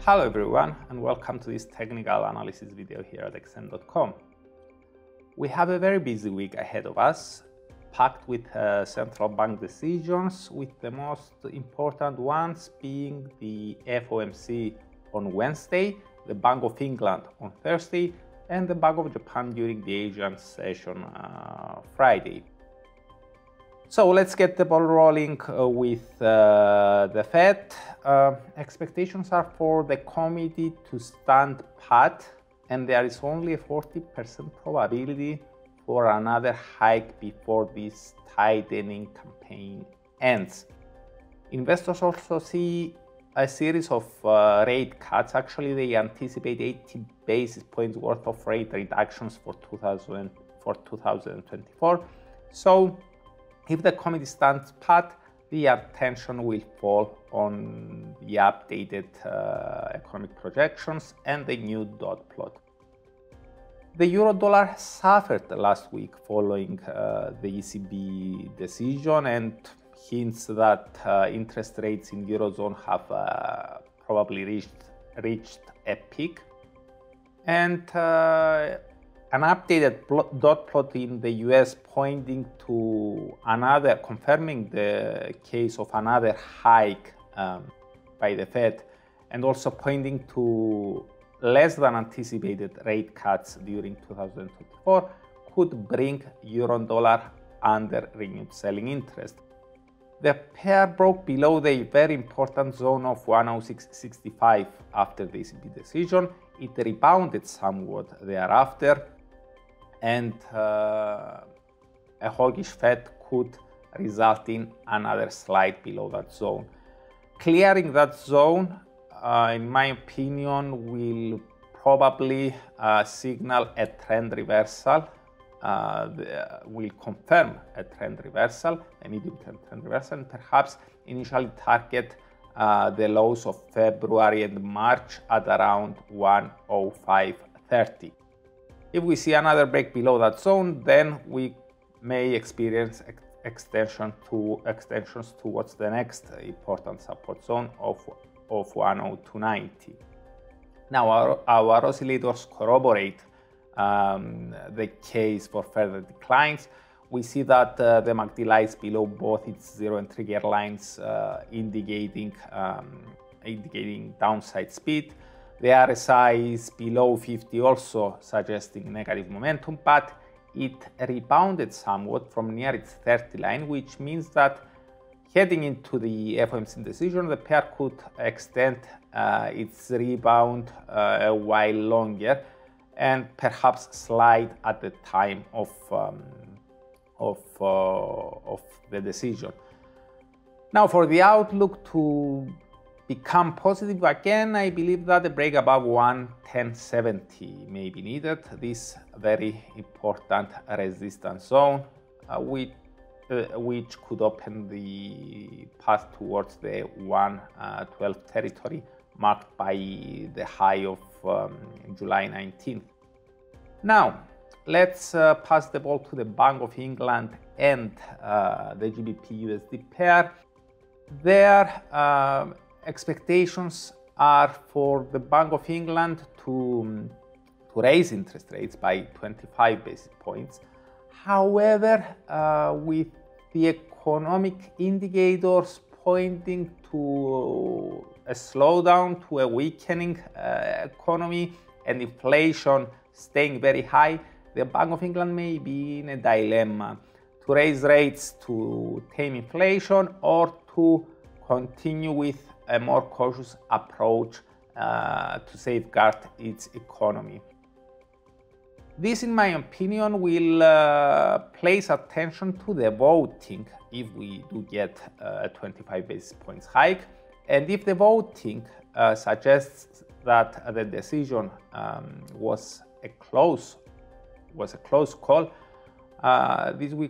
Hello everyone and welcome to this technical analysis video here at xn.com. We have a very busy week ahead of us, packed with central bank decisions, with the most important ones being the FOMC on Wednesday, the Bank of England on Thursday, and the Bank of Japan during the Asian session Friday. So let's get the ball rolling with the Fed. Expectations are for the committee to stand pat, and there is only a 40% probability for another hike before this tightening campaign ends. Investors also see a series of rate cuts. Actually, they anticipate 80 basis points worth of rate reductions for 2024. So if the committee stands pat, the attention will fall on the updated economic projections and the new dot plot. The euro-dollar suffered last week following the ECB decision and hints that interest rates in Eurozone have probably reached a peak. And an updated dot plot in the US pointing to confirming the case of another hike by the Fed, and also pointing to less than anticipated rate cuts during 2024 could bring euro-dollar under renewed selling interest. The pair broke below the very important zone of 106.65 after the ECB decision. It rebounded somewhat thereafter, and a hawkish Fed could result in another slide below that zone. Clearing that zone, in my opinion, will probably signal a trend reversal, will confirm a trend reversal, a medium-term trend reversal, and perhaps initially target the lows of February and March at around 105.30. If we see another break below that zone, then we may experience extensions towards the next important support zone of 102.90. Now our oscillators corroborate the case for further declines. We see that the MACD lies below both its 0 and trigger lines, indicating downside speed. The RSI is below 50, also suggesting negative momentum, but it rebounded somewhat from near its 30 line, which means that heading into the FOMC decision, the pair could extend its rebound a while longer and perhaps slide at the time of the decision. Now, for the outlook to become positive again, I believe that a break above 110.70 may be needed. This very important resistance zone, which could open the path towards the 112 territory marked by the high of July 19th. Now, let's pass the ball to the Bank of England and the GBPUSD pair. Their expectations are for the Bank of England to raise interest rates by 25 basis points. However, with the economic indicators pointing to a slowdown, to a weakening economy, and inflation staying very high, the Bank of England may be in a dilemma to raise rates to tame inflation or to continue with a more cautious approach to safeguard its economy. This, in my opinion, will place attention to the voting if we do get a 25 basis points hike. And if the voting suggests that the decision was a close call, this will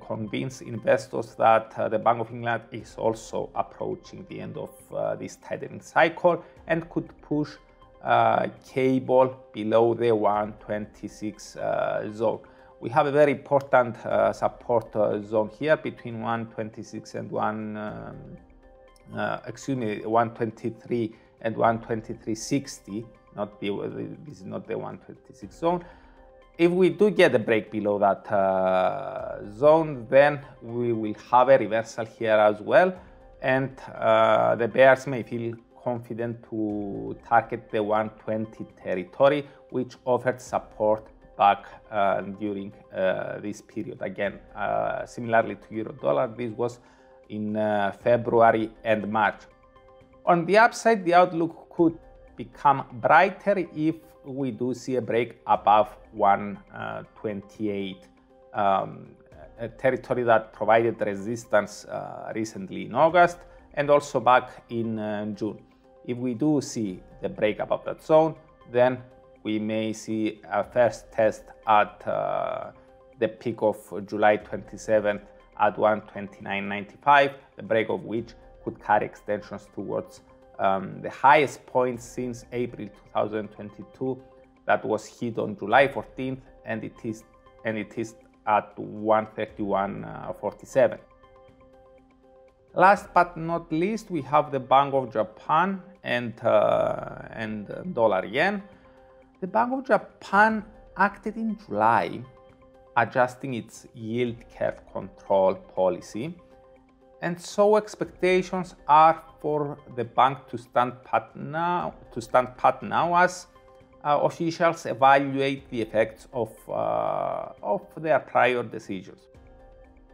convince investors that the Bank of England is also approaching the end of this tightening cycle and could push cable below the 126 zone. We have a very important support zone here between 126 and excuse me, 123 and 123.60, not the, this is not the 126 zone. If we do get a break below that zone, then we will have a reversal here as well, and the bears may feel confident to target the 120 territory, which offered support back during this period. Again, similarly to euro dollar, this was in February and March. On the upside, the outlook could become brighter if we do see a break above 128, a territory that provided resistance recently in August and also back in June. If we do see the break above that zone, then we may see a first test at the peak of July 27th at 129.95, the break of which could carry extensions towards the highest point since April 2022 that was hit on July 14th, and it is at 131.47. Last but not least, we have the Bank of Japan and dollar yen. The Bank of Japan acted in July, adjusting its yield curve control policy, and so expectations are for the bank to stand pat now as officials evaluate the effects of their prior decisions.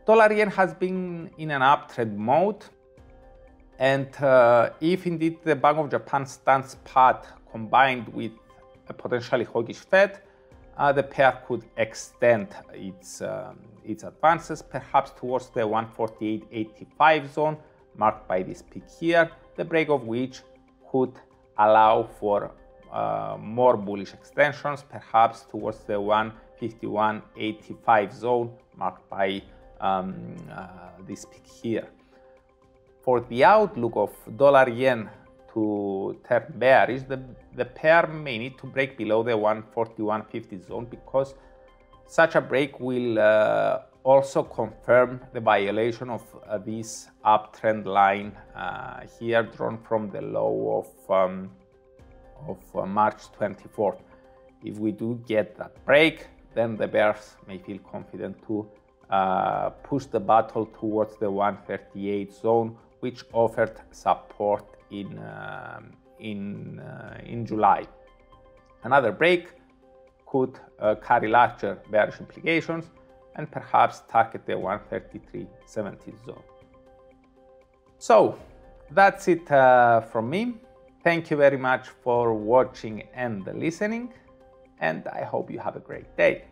Dollar yen has been in an uptrend mode, and if indeed the Bank of Japan stands pat combined with a potentially hawkish Fed, the pair could extend its advances perhaps towards the 148.85 zone marked by this peak here, the break of which could allow for more bullish extensions perhaps towards the 151.85 zone marked by this peak here. For the outlook of dollar yen to turn bearish, the pair may need to break below the 141.50 zone, because such a break will also confirm the violation of this uptrend line here drawn from the low of March 24th. If we do get that break, then the bears may feel confident to push the battle towards the 138 zone, which offered support in July. Another break could carry larger bearish implications and perhaps target the 133.70 zone. So that's it from me. Thank you very much for watching and listening, and I hope you have a great day.